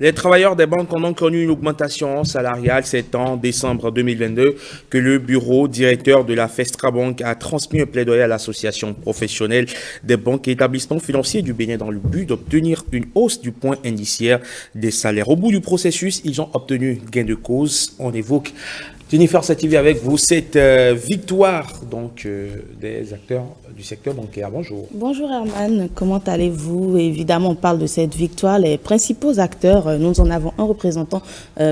Les travailleurs des banques ont donc connu une augmentation salariale. C'est en décembre 2022 que le bureau directeur de la Festra Bank a transmis un plaidoyer à l'association professionnelle des banques et établissements financiers du Bénin dans le but d'obtenir une hausse du point indiciaire des salaires. Au bout du processus, ils ont obtenu gain de cause. On évoque Jennifer Sativi avec vous, cette victoire donc, des acteurs du secteur bancaire. Bonjour. Bonjour Herman, comment allez-vous? Évidemment, on parle de cette victoire. Les principaux acteurs, nous en avons un représentant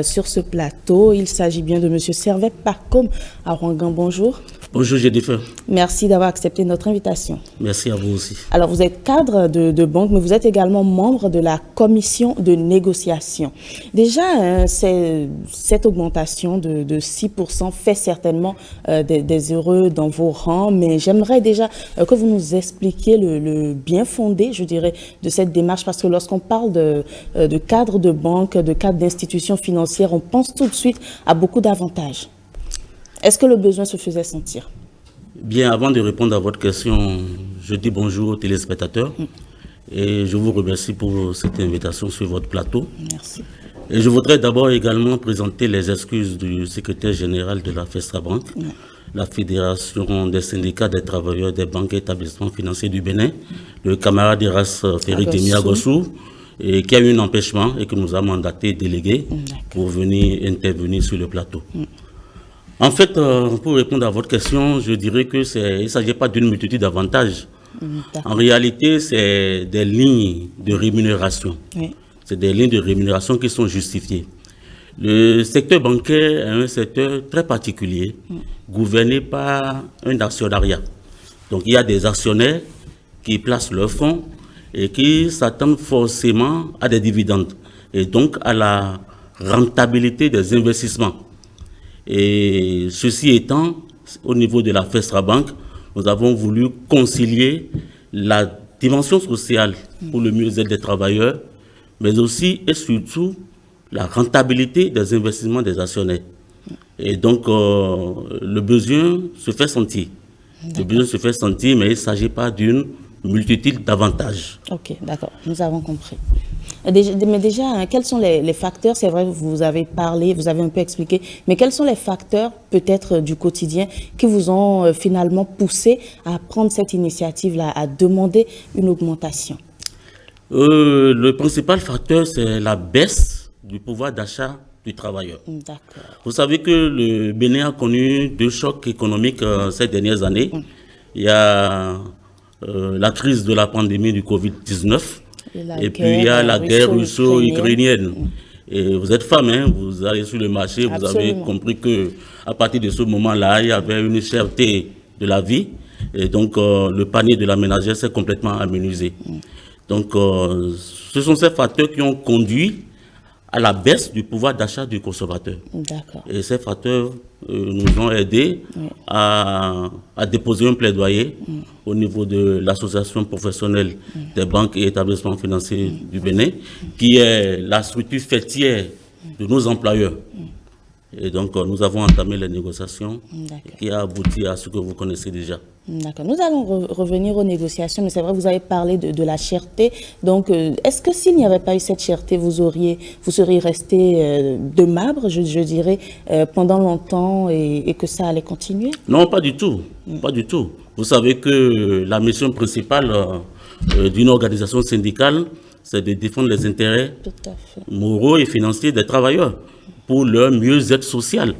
sur ce plateau. Il s'agit bien de M. Servet Parcom à Ouangan. Bonjour. Bonjour Jennifer. Merci d'avoir accepté notre invitation. Merci à vous aussi. Alors, vous êtes cadre de banque, mais vous êtes également membre de la commission de négociation. Déjà, cette augmentation de 6% fait certainement des heureux dans vos rangs, mais j'aimerais déjà que vous nous expliquiez le bien fondé, je dirais, de cette démarche, parce que lorsqu'on parle de cadre de banque, de cadre d'institutions financières, on pense tout de suite à beaucoup d'avantages. Est-ce que le besoin se faisait sentir? Bien, avant de répondre à votre question, je dis bonjour aux téléspectateurs et je vous remercie pour cette invitation sur votre plateau. Merci. Et je voudrais d'abord également présenter les excuses du secrétaire général de la Festra Bank, la Fédération des syndicats des travailleurs des banques et établissements financiers du Bénin, le camarade Iras Féridemi Agossou, et qui a eu un empêchement et que nous avons mandaté délégué pour venir intervenir sur le plateau. En fait, pour répondre à votre question, je dirais que il ne s'agit pas d'une multitude d'avantages. En réalité, c'est des lignes de rémunération. Oui. C'est des lignes de rémunération qui sont justifiées. Le secteur bancaire est un secteur très particulier, gouverné par un actionnariat. Donc, il y a des actionnaires qui placent leurs fonds et qui s'attendent forcément à des dividendes et donc à la rentabilité des investissements. Et ceci étant, au niveau de la Festra Bank, nous avons voulu concilier la dimension sociale pour le mieux-être des travailleurs, mais aussi et surtout la rentabilité des investissements des actionnaires. Et donc, le besoin se fait sentir. Le besoin se fait sentir, mais il ne s'agit pas d'une multitude d'avantages. Ok, d'accord, nous avons compris. Mais déjà, quels sont les facteurs? C'est vrai, vous avez parlé, vous avez un peu expliqué, mais quels sont les facteurs, peut-être du quotidien, qui vous ont finalement poussé à prendre cette initiative-là, à demander une augmentation? Le principal facteur, c'est la baisse du pouvoir d'achat du travailleur. Vous savez que le Bénin a connu deux chocs économiques ces dernières années. Il y a la crise de la pandémie du Covid-19, et puis il y a la guerre russo-ukrainienne. Et vous êtes femme, hein, vous allez sur le marché, vous avez compris qu'à partir de ce moment-là, il y avait une cherté de la vie. Et donc, le panier de la ménagère s'est complètement amenuisé. Donc, ce sont ces facteurs qui ont conduit à la baisse du pouvoir d'achat du consommateur. Et ces facteurs nous ont aidés à déposer un plaidoyer au niveau de l'association professionnelle des banques et établissements financiers du Bénin, qui est la structure fêtière de nos employeurs. Et donc, nous avons entamé les négociations qui a abouti à ce que vous connaissez déjà. D'accord. Nous allons revenir aux négociations, mais c'est vrai, vous avez parlé de la cherté. Donc, est-ce que s'il n'y avait pas eu cette cherté, vous seriez resté de marbre, je dirais, pendant longtemps et que ça allait continuer? Non, pas du tout. Pas du tout. Vous savez que la mission principale d'une organisation syndicale, c'est de défendre les intérêts moraux et financiers des travailleurs pour leur mieux-être social.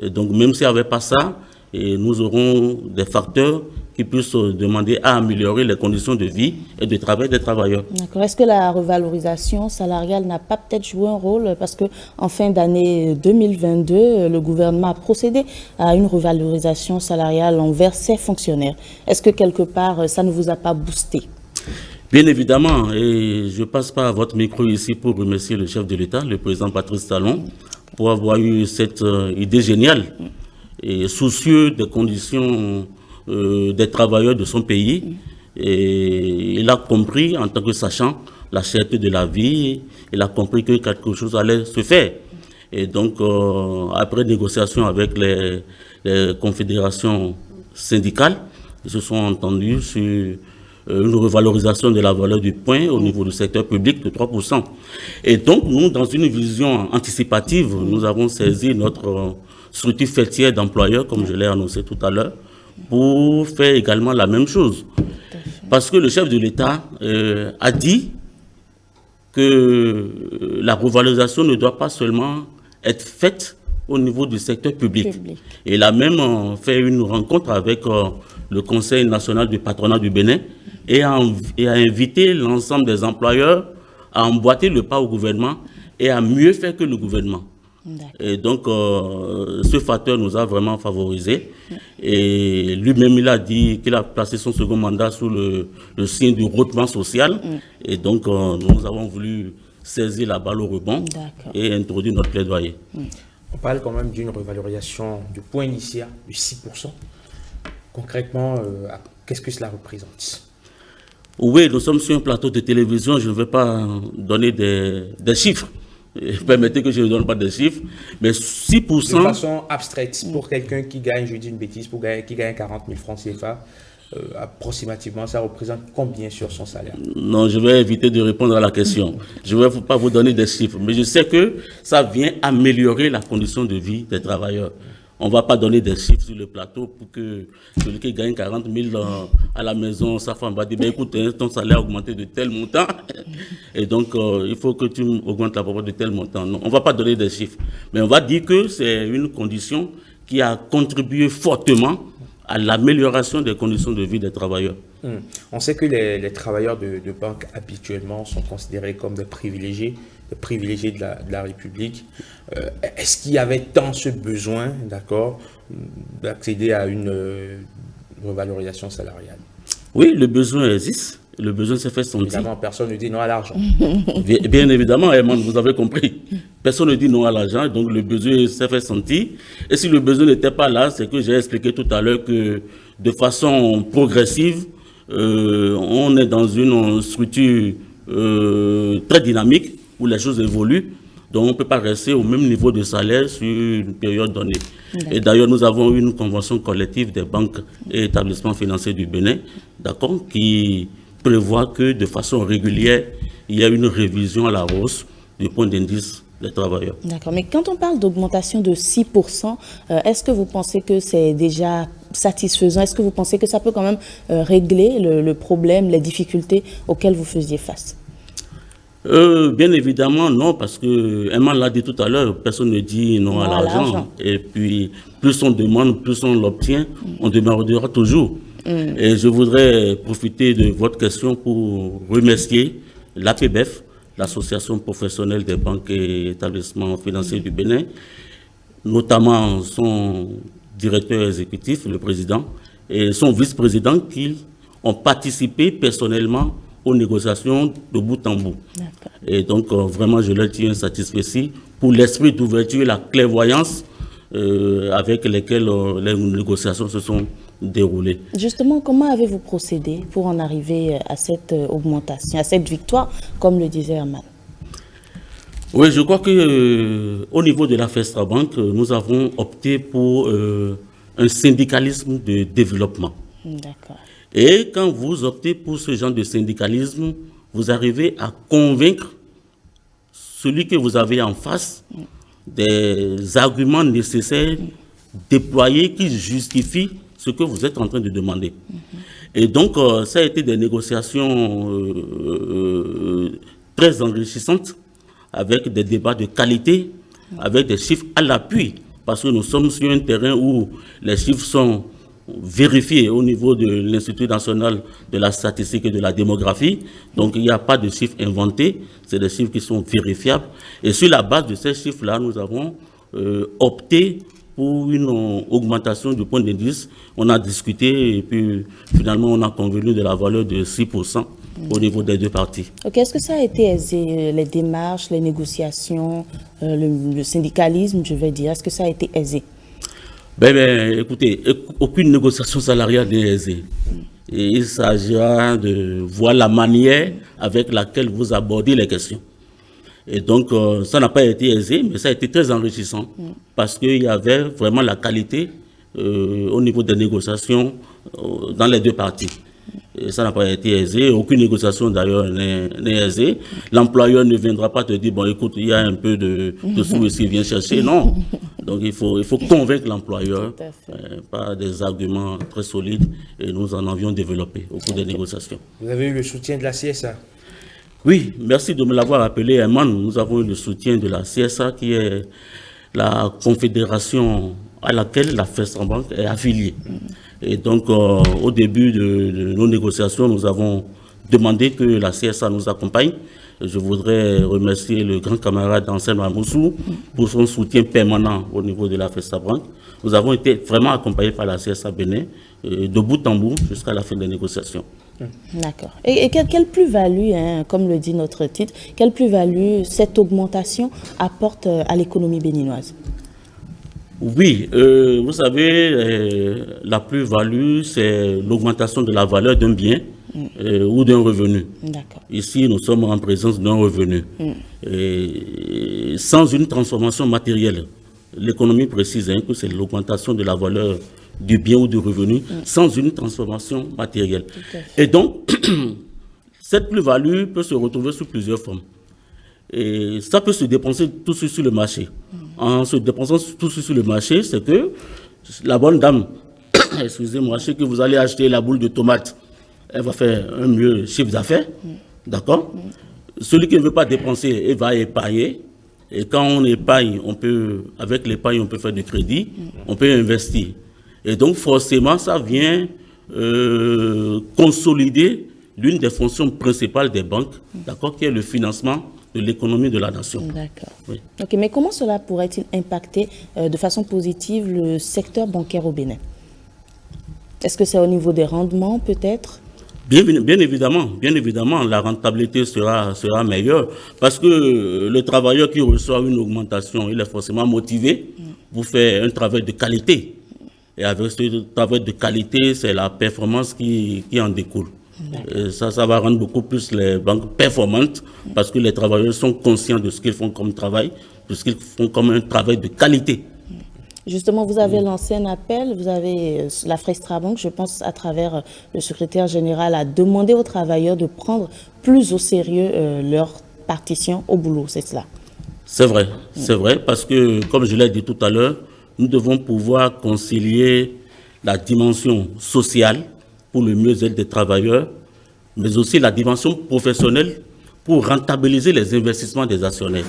Et donc, même s'il n'y avait pas ça, nous aurons des facteurs qui puissent demander à améliorer les conditions de vie et de travail des travailleurs. D'accord. Est-ce que la revalorisation salariale n'a pas peut-être joué un rôle? Parce qu'en fin d'année 2022, le gouvernement a procédé à une revalorisation salariale envers ses fonctionnaires. Est-ce que quelque part, ça ne vous a pas boosté? Bien évidemment, et je passe par votre micro ici pour remercier le chef de l'État, le président Patrice Talon, pour avoir eu cette idée géniale et soucieux des conditions des travailleurs de son pays. Et il a compris, en tant que sachant, la cherté de la vie, il a compris que quelque chose allait se faire. Et donc, après négociation avec les confédérations syndicales, ils se sont entendus sur une revalorisation de la valeur du point au niveau du secteur public de 3%. Et donc, nous, dans une vision anticipative, nous avons saisi notre structure faîtière d'employeurs, comme je l'ai annoncé tout à l'heure, pour faire également la même chose. Parce que le chef de l'État a dit que la revalorisation ne doit pas seulement être faite au niveau du secteur public. Et il a même fait une rencontre avec le Conseil national du patronat du Bénin et a invité l'ensemble des employeurs à emboîter le pas au gouvernement et à mieux faire que le gouvernement. Et donc, ce facteur nous a vraiment favorisés. Et lui-même, il a dit qu'il a placé son second mandat sous le signe du retournement social. Et donc, nous avons voulu saisir la balle au rebond et introduire notre plaidoyer. On parle quand même d'une revalorisation du point initial de 6%. Concrètement, qu'est-ce que cela représente? Oui, nous sommes sur un plateau de télévision, je ne vais pas donner des chiffres. Permettez que je ne donne pas des chiffres, mais 6%... De façon abstraite, pour quelqu'un qui gagne, je dis une bêtise, qui gagne 40 000 francs CFA, approximativement, ça représente combien sur son salaire? Non, je vais éviter de répondre à la question. Je ne vais pas vous donner des chiffres, mais je sais que ça vient améliorer la condition de vie des travailleurs. On ne va pas donner des chiffres sur le plateau pour que celui qui gagne 40 000 à la maison, sa femme va dire, ben, écoute, ton salaire a augmenté de tel montant, et donc il faut que tu augmentes la proportion de tel montant. Non, on ne va pas donner des chiffres, mais on va dire que c'est une condition qui a contribué fortement à l'amélioration des conditions de vie des travailleurs. On sait que les travailleurs de banque habituellement sont considérés comme des privilégiés de la République. Est-ce qu'il y avait tant ce besoin, d'accord, d'accéder à une revalorisation salariale? Oui, le besoin existe. Le besoin s'est fait sentir. Évidemment, personne ne dit non à l'argent. Bien évidemment, Herman, vous avez compris. Personne ne dit non à l'argent, donc le besoin s'est fait sentir. Et si le besoin n'était pas là, c'est que j'ai expliqué tout à l'heure que de façon progressive, on est dans une structure très dynamique où les choses évoluent. Donc on ne peut pas rester au même niveau de salaire sur une période donnée. Et d'ailleurs, nous avons une convention collective des banques et établissements financiers du Bénin, d'accord, qui prévoit que de façon régulière, il y a une révision à la hausse du point d'indice des travailleurs. D'accord, mais quand on parle d'augmentation de 6%, est-ce que vous pensez que c'est déjà satisfaisant? Est-ce que vous pensez que ça peut quand même régler le problème, les difficultés auxquelles vous faisiez face? Bien évidemment, non, parce que Emma l'a dit tout à l'heure, personne ne dit non à l'argent. Et puis, plus on demande, plus on l'obtient, on demandera toujours. Et je voudrais profiter de votre question pour remercier l'APBEF, l'Association professionnelle des banques et établissements financiers du Bénin, notamment son directeur exécutif, le président, et son vice-président qui ont participé personnellement aux négociations de bout en bout. Et donc, vraiment, je leur tiens satisfait pour l'esprit d'ouverture et la clairvoyance avec lesquels les négociations se sont déroulées. Justement, comment avez-vous procédé pour en arriver à cette augmentation, à cette victoire, comme le disait Herman? Oui, je crois que au niveau de la FESTRA Bank, nous avons opté pour un syndicalisme de développement. D'accord. Et quand vous optez pour ce genre de syndicalisme, vous arrivez à convaincre celui que vous avez en face des arguments nécessaires déployés qui justifient ce que vous êtes en train de demander. Et donc, ça a été des négociations très enrichissantes, avec des débats de qualité, avec des chiffres à l'appui, parce que nous sommes sur un terrain où les chiffres sont vérifiés au niveau de l'Institut national de la statistique et de la démographie. Donc, il n'y a pas de chiffres inventés, c'est des chiffres qui sont vérifiables. Et sur la base de ces chiffres-là, nous avons opté pour une augmentation du point d'indice. On a discuté et puis finalement on a convenu de la valeur de 6% au niveau des deux parties. Ok, est-ce que ça a été aisé, les démarches, les négociations, le syndicalisme, je vais dire, est-ce que ça a été aisé? Écoutez, aucune négociation salariale n'est aisée. Et il s'agira de voir la manière avec laquelle vous abordez les questions. Et donc, ça n'a pas été aisé, mais ça a été très enrichissant parce qu'il y avait vraiment la qualité au niveau des négociations dans les deux parties. Et ça n'a pas été aisé. Aucune négociation d'ailleurs n'est aisée. L'employeur ne viendra pas te dire, bon écoute, il y a un peu de sous ici, viens chercher. Non. Donc il faut convaincre l'employeur par des arguments très solides et nous en avions développé au cours des négociations. Vous avez eu le soutien de la CSA? Oui, merci de me l'avoir appelé, Herman. Nous avons eu le soutien de la CSA qui est la confédération à laquelle la FESTRABANK est affiliée. Et donc, au début de nos négociations, nous avons demandé que la CSA nous accompagne. Je voudrais remercier le grand camarade Anselme Amoussou pour son soutien permanent au niveau de la FESTRABANK. Nous avons été vraiment accompagnés par la CSA Bénin, de bout en bout, jusqu'à la fin des négociations. D'accord. Et quelle plus-value, hein, comme le dit notre titre, quelle plus-value cette augmentation apporte à l'économie béninoise? Oui, vous savez, la plus-value, c'est l'augmentation de la valeur d'un bien ou d'un revenu. Ici, nous sommes en présence d'un revenu. Et sans une transformation matérielle, l'économie précise que c'est l'augmentation de la valeur du bien ou du revenu sans une transformation matérielle. Et donc, cette plus-value peut se retrouver sous plusieurs formes. Et ça peut se dépenser tout de suite sur le marché. En se dépensant tout de suite sur le marché, c'est que la bonne dame, excusez-moi, c'est que vous allez acheter la boule de tomate, elle va faire un mieux chiffre d'affaires, d'accord? Celui qui ne veut pas dépenser, il va épargner. Et quand on épargne, avec l'épargne, on peut faire du crédit, on peut investir. Et donc, forcément, ça vient consolider l'une des fonctions principales des banques, d'accord, qui est le financement de l'économie de la nation. D'accord. Oui. Ok, mais comment cela pourrait-il impacter de façon positive le secteur bancaire au Bénin? Est-ce que c'est au niveau des rendements, peut-être? Bien évidemment, la rentabilité sera meilleure parce que le travailleur qui reçoit une augmentation, il est forcément motivé pour faire un travail de qualité. Et avec ce travail de qualité, c'est la performance qui en découle. Et ça va rendre beaucoup plus les banques performantes parce que les travailleurs sont conscients de ce qu'ils font comme travail, de ce qu'ils font comme un travail de qualité. Justement, vous avez lancé un appel, vous avez la FESTRABANK, je pense à travers le secrétaire général, a demandé aux travailleurs de prendre plus au sérieux leur partition au boulot, c'est cela? C'est vrai, parce que, comme je l'ai dit tout à l'heure, nous devons pouvoir concilier la dimension sociale pour le mieux-être des travailleurs, mais aussi la dimension professionnelle pour rentabiliser les investissements des actionnaires.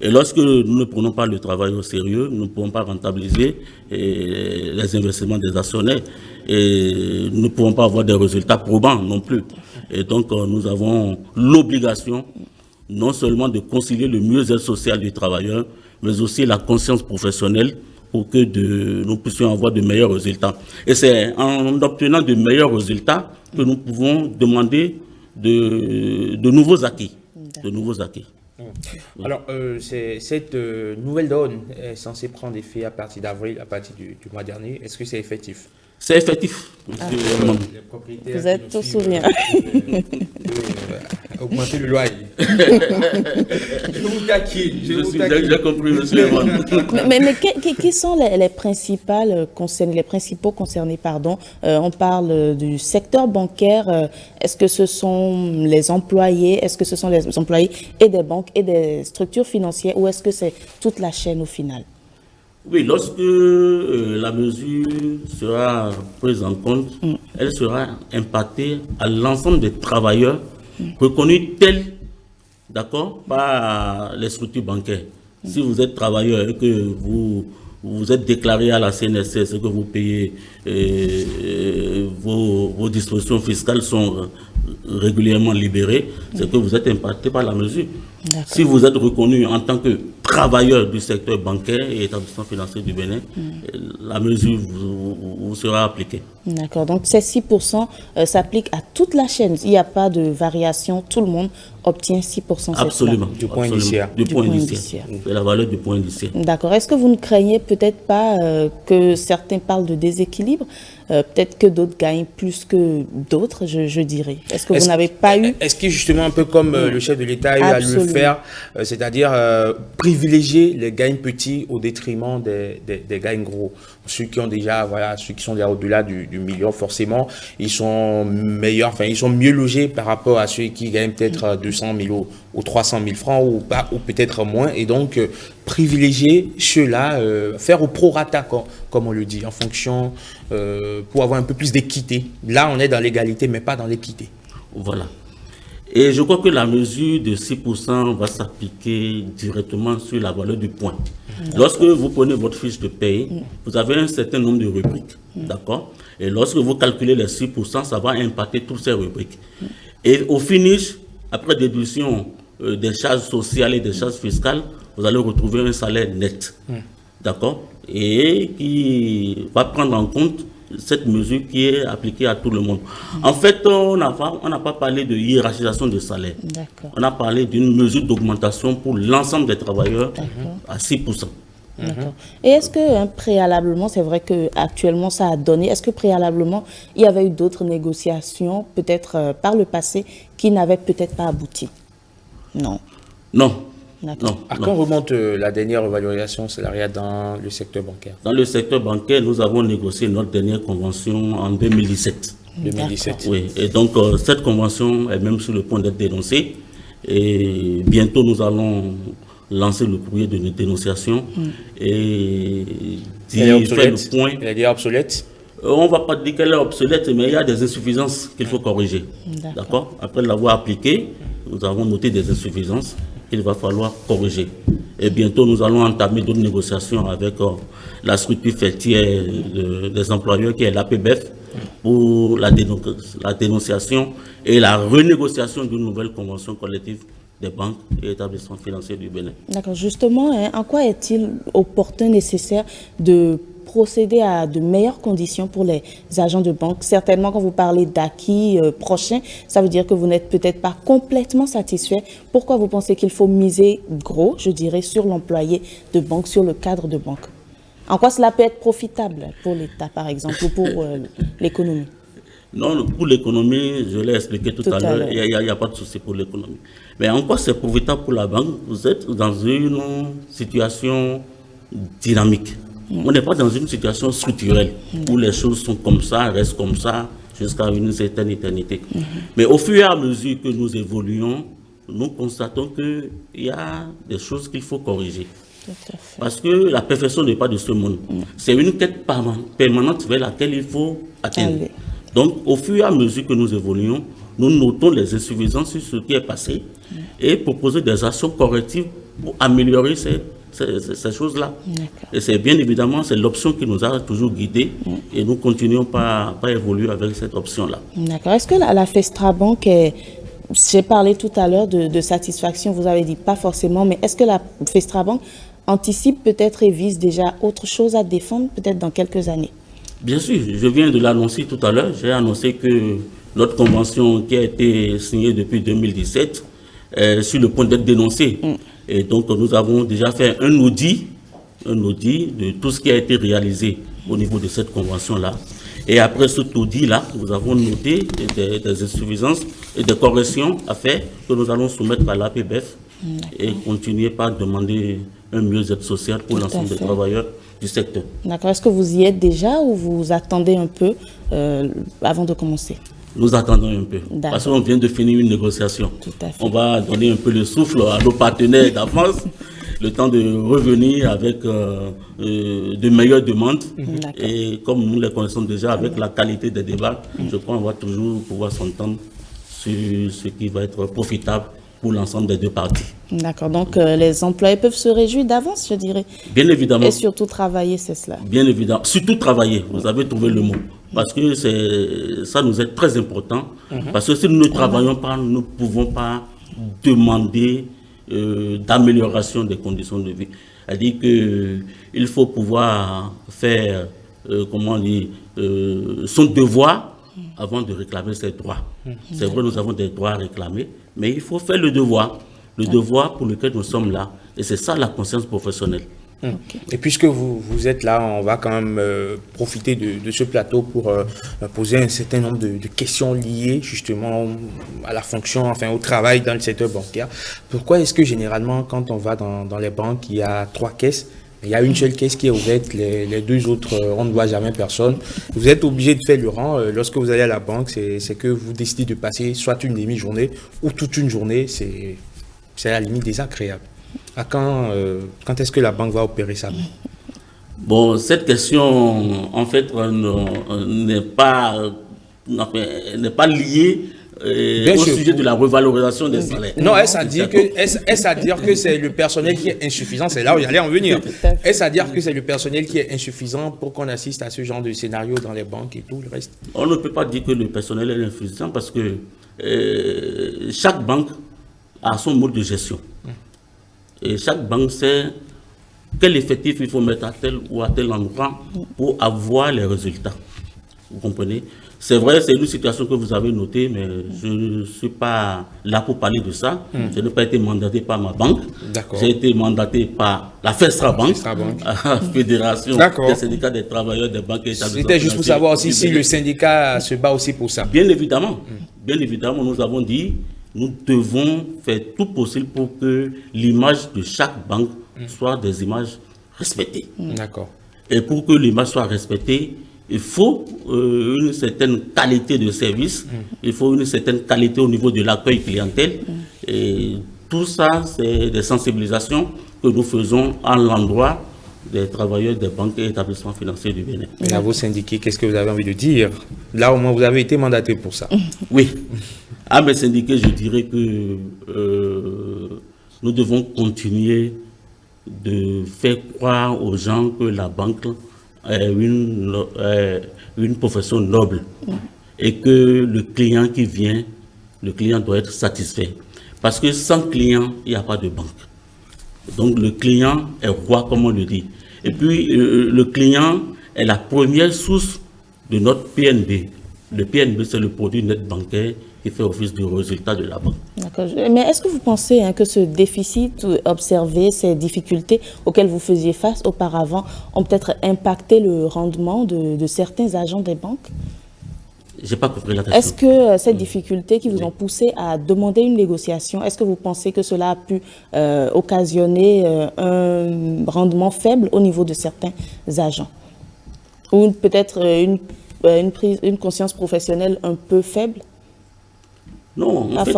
Et lorsque nous ne prenons pas le travail au sérieux, nous ne pouvons pas rentabiliser les investissements des actionnaires et nous ne pouvons pas avoir des résultats probants non plus. Et donc, nous avons l'obligation non seulement de concilier le mieux-être social du travailleur, mais aussi la conscience professionnelle pour que nous puissions avoir de meilleurs résultats. Et c'est en obtenant de meilleurs résultats que nous pouvons demander de nouveaux acquis. Alors, cette nouvelle donne est censée prendre effet à partir d'avril, à partir du mois dernier. Est-ce que c'est effectif? C'est effectif. Vous êtes tous souvenirs. Augmenter le loyer. Je vous taquine. J'ai compris, monsieur. Mais qui sont les principaux concernés, pardon? On parle du secteur bancaire. Est-ce que ce sont les employés? Est-ce que ce sont les employés et des banques et des structures financières? Ou est-ce que c'est toute la chaîne au final? Oui, lorsque la mesure sera prise en compte, elle sera impactée à l'ensemble des travailleurs reconnus tels, d'accord, par les structures bancaires. Si vous êtes travailleur et que vous êtes déclaré à la CNSS et que vous payez, vos dispositions fiscales sont régulièrement libérées, c'est que vous êtes impacté par la mesure. Si vous êtes reconnu en tant que travailleur du secteur bancaire et établissement financier du Bénin, la mesure vous sera appliquée. D'accord, donc ces 6% s'appliquent à toute la chaîne. Il n'y a pas de variation, tout le monde obtient 6%. Absolument. Du point indiciaire. Du point indiciaire. C'est la valeur du point indiciaire. D'accord. Est-ce que vous ne craignez peut-être pas que certains parlent de déséquilibre? Peut-être que d'autres gagnent plus que d'autres, je dirais. Est-ce que vous n'avez pas eu... Est-ce que justement, un peu comme le chef de l'État a eu à le faire, c'est-à-dire privilégier les gains petits au détriment des gains gros? ceux qui ont déjà, voilà, ceux qui sont déjà au-delà du million, forcément, ils sont meilleurs, enfin, ils sont mieux logés par rapport à ceux qui gagnent peut-être 200 000 ou 300 000 francs ou peut-être moins. Et donc, privilégier ceux-là, faire au prorata, comme on le dit, en fonction, pour avoir un peu plus d'équité. Là, on est dans l'égalité, mais pas dans l'équité. Voilà. Et je crois que la mesure de 6% va s'appliquer directement sur la valeur du point. Lorsque vous prenez votre fiche de paye, vous avez un certain nombre de rubriques. D'accord? Et lorsque vous calculez les 6%, ça va impacter toutes ces rubriques. Et au finish, après déduction des charges sociales et des charges fiscales, vous allez retrouver un salaire net. D'accord? Et qui va prendre en compte cette mesure qui est appliquée à tout le monde. En fait, on n'a pas parlé de hiérarchisation de salaire. On a parlé d'une mesure d'augmentation pour l'ensemble des travailleurs à 6%. Et est-ce que préalablement, c'est vrai qu'actuellement ça a donné, est-ce que préalablement il y avait eu d'autres négociations, peut-être par le passé, qui n'avaient peut-être pas abouti? Non. Non. Non. À quand remonte la dernière revalorisation salariale dans le secteur bancaire? Dans le secteur bancaire, nous avons négocié notre dernière convention en 2017. 2017. Oui, et donc cette convention est même sur le point d'être dénoncée. Et bientôt, nous allons lancer le courrier de dénonciation et faire le point. Elle est déjà obsolète? On ne va pas dire qu'elle est obsolète, mais il y a des insuffisances qu'il faut corriger. D'accord? Après l'avoir appliquée, nous avons noté des insuffisances qu'il va falloir corriger. Et bientôt, nous allons entamer d'autres négociations avec la structure faîtière des employeurs, qui est l'APBF, pour la dénonciation et la renégociation d'une nouvelle convention collective des banques et établissements financiers du Bénin. D'accord. Justement, en quoi est-il opportun, nécessaire de procéder à de meilleures conditions pour les agents de banque? Certainement, quand vous parlez d'acquis prochains, ça veut dire que vous n'êtes peut-être pas complètement satisfait. Pourquoi vous pensez qu'il faut miser gros, je dirais, sur l'employé de banque, sur le cadre de banque? En quoi cela peut être profitable pour l'État, par exemple, ou pour l'économie? Non, pour l'économie, je l'ai expliqué tout à l'heure, il n'y a pas de souci pour l'économie. Mais en quoi c'est profitable pour la banque? Vous êtes dans une situation dynamique. On n'est pas dans une situation structurelle où les choses sont comme ça, restent comme ça jusqu'à une certaine éternité. Mais au fur et à mesure que nous évoluons, nous constatons qu'il y a des choses qu'il faut corriger. Parce que la perfection n'est pas de ce monde. C'est une quête permanente vers laquelle il faut atteindre. Donc, au fur et à mesure que nous évoluons, nous notons les insuffisances sur ce qui est passé et proposer des actions correctives pour améliorer ces choses-là. Et c'est bien évidemment, c'est l'option qui nous a toujours guidés et nous continuons pas évoluer avec cette option-là. D'accord. Est-ce que la FESTRABANK est... J'ai parlé tout à l'heure de satisfaction, vous avez dit pas forcément, mais est-ce que la FESTRABANK anticipe peut-être et vise déjà autre chose à défendre peut-être dans quelques années? Bien sûr, je viens de l'annoncer tout à l'heure. J'ai annoncé que notre convention qui a été signée depuis 2017 est sur le point d'être dénoncée. Et donc, nous avons déjà fait un audit de tout ce qui a été réalisé au niveau de cette convention-là. Et après cet audit-là, nous avons noté des insuffisances et des corrections à faire que nous allons soumettre à l'APBF et continuer par demander un mieux-être social pour l'ensemble des travailleurs du secteur. D'accord. Est-ce que vous y êtes déjà ou vous attendez un peu avant de commencer? Nous attendons un peu, parce qu'on vient de finir une négociation. On va donner un peu le souffle à nos partenaires d'avance, le temps de revenir avec de meilleures demandes. Et comme nous les connaissons déjà avec la qualité des débats, je crois qu'on va toujours pouvoir s'entendre sur ce qui va être profitable pour l'ensemble des deux parties. D'accord. Donc, les employés peuvent se réjouir d'avance, je dirais. Bien évidemment. Et surtout travailler, c'est cela. Bien évidemment. Surtout travailler. Vous avez trouvé le mot. Parce que ça nous est très important. Parce que si nous ne travaillons pas, nous ne pouvons pas demander d'amélioration des conditions de vie. C'est-à-dire qu'il faut pouvoir faire, son devoir avant de réclamer ses droits. C'est vrai, nous avons des droits à réclamer, mais il faut faire le devoir pour lequel nous sommes là. Et c'est ça la conscience professionnelle. Et puisque vous êtes là, on va quand même profiter de ce plateau pour poser un certain nombre de questions liées justement à la fonction, enfin au travail dans le secteur bancaire. Pourquoi est-ce que généralement, quand on va dans les banques, il y a 3 caisses, Il y a une seule caisse qui est ouverte, les deux autres, on ne voit jamais personne. Vous êtes obligé de faire le rang. Lorsque vous allez à la banque, c'est que vous décidez de passer soit une demi-journée ou toute une journée. C'est à la limite désagréable. À quand est-ce que la banque va opérer ça? Bon, cette question, en fait, n'est pas liée au sujet de la revalorisation des salaires. Non, est-ce à dire que c'est le personnel qui est insuffisant? C'est là où j'allais en venir. Est-ce à dire que c'est le personnel qui est insuffisant pour qu'on assiste à ce genre de scénario dans les banques et tout le reste? On ne peut pas dire que le personnel est insuffisant parce que chaque banque a son mode de gestion. Et chaque banque sait quel effectif il faut mettre à tel ou à tel endroit pour avoir les résultats. Vous comprenez? C'est vrai, c'est une situation que vous avez notée, mais je ne suis pas là pour parler de ça. Je n'ai pas été mandaté par ma banque. J'ai été mandaté par la FESTRABANK, la Fédération des syndicats des travailleurs des banques et établissements. C'était juste pour savoir aussi si le syndicat se bat aussi pour ça. Bien évidemment. Bien évidemment, nous avons dit, nous devons faire tout possible pour que l'image de chaque banque soit des images respectées. D'accord. Et pour que l'image soit respectée, il faut une certaine qualité de service, il faut une certaine qualité au niveau de l'accueil clientèle. Et tout ça, c'est des sensibilisations que nous faisons à l'endroit des travailleurs des banques et établissements financiers du Bénin. Et à vos syndiqués, qu'est-ce que vous avez envie de dire? Là, au moins, vous avez été mandaté pour ça. Oui. À mes syndiqués, je dirais que nous devons continuer de faire croire aux gens que la banque est une profession noble et que le client qui vient, le client doit être satisfait. Parce que sans client, il n'y a pas de banque. Donc le client est roi, comme on le dit. Et puis le client est la première source de notre PNB. Le PNB, c'est le produit net bancaire qui fait office du résultat de la banque. D'accord. Mais est-ce que vous pensez que ce déficit observé, ces difficultés auxquelles vous faisiez face auparavant, ont peut-être impacté le rendement de certains agents des banques? Je n'ai pas compris la question. Est-ce que ces difficultés qui vous ont poussé à demander une négociation, est-ce que vous pensez que cela a pu occasionner un rendement faible au niveau de certains agents? Ou peut-être une conscience professionnelle un peu faible? Non, en fait,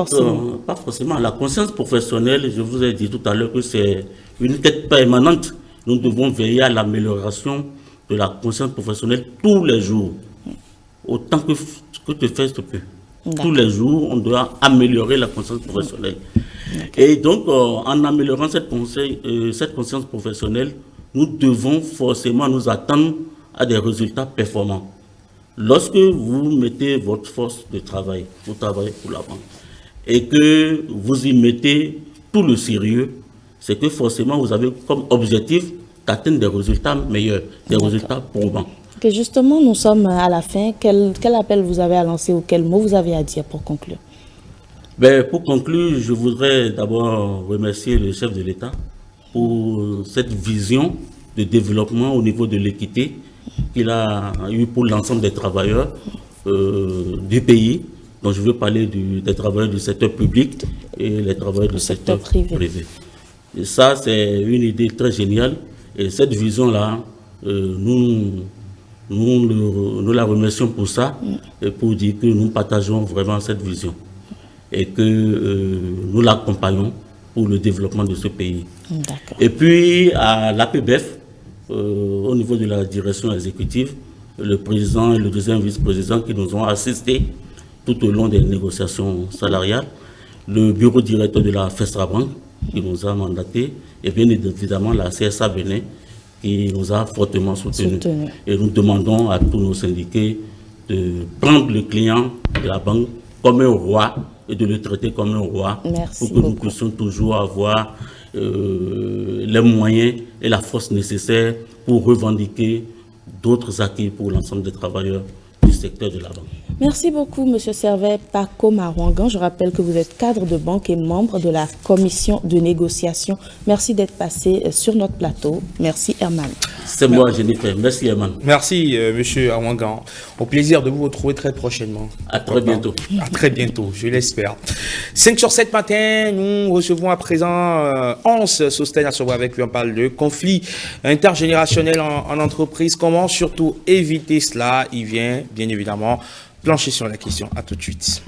pas forcément. La conscience professionnelle, je vous ai dit tout à l'heure que c'est une quête permanente. Nous devons veiller à l'amélioration de la conscience professionnelle tous les jours. Autant que te faire se peut. Tous les jours, on doit améliorer la conscience professionnelle. Et donc, en améliorant cette conscience professionnelle, nous devons forcément nous attendre à des résultats performants. Lorsque vous mettez votre force de travail, vous travaillez pour la banque, et que vous y mettez tout le sérieux, c'est que forcément vous avez comme objectif d'atteindre des résultats meilleurs, des résultats probants. Que justement, nous sommes à la fin. Quel appel vous avez à lancer ou quel mot vous avez à dire pour conclure? Pour conclure, je voudrais d'abord remercier le chef de l'État pour cette vision de développement au niveau de l'équité qu'il a eu pour l'ensemble des travailleurs du pays. Donc je veux parler des travailleurs du secteur public et les travailleurs du secteur privé. Et ça, c'est une idée très géniale. Et cette vision-là, nous la remercions pour ça et pour dire que nous partageons vraiment cette vision et que nous l'accompagnons pour le développement de ce pays. Et puis à l'APBEF, au niveau de la direction exécutive, le président et le deuxième vice-président qui nous ont assistés tout au long des négociations salariales, le bureau directeur de la FESTRABANK qui nous a mandatés et bien évidemment la CSA Bénin qui nous a fortement soutenus. Et nous demandons à tous nos syndiqués de prendre le client de la banque comme un roi et de le traiter comme un roi. Merci pour que nous puissions toujours avoir les moyens et la force nécessaires pour revendiquer d'autres acquis pour l'ensemble des travailleurs du secteur de la banque. Merci beaucoup, M. Servet Paco Marouangan. Je rappelle que vous êtes cadre de banque et membre de la commission de négociation. Merci d'être passé sur notre plateau. Merci, Herman. C'est moi, Jennifer. Merci, Herman. Merci, M. Awangan. Au plaisir de vous retrouver très prochainement. À très bientôt. À très bientôt, je l'espère. 5 sur 7 matin, nous recevons à présent Hans Sosten avec lui. On parle de conflit intergénérationnel en entreprise. Comment surtout éviter cela? Il vient, bien évidemment, plancher sur la question. À tout de suite.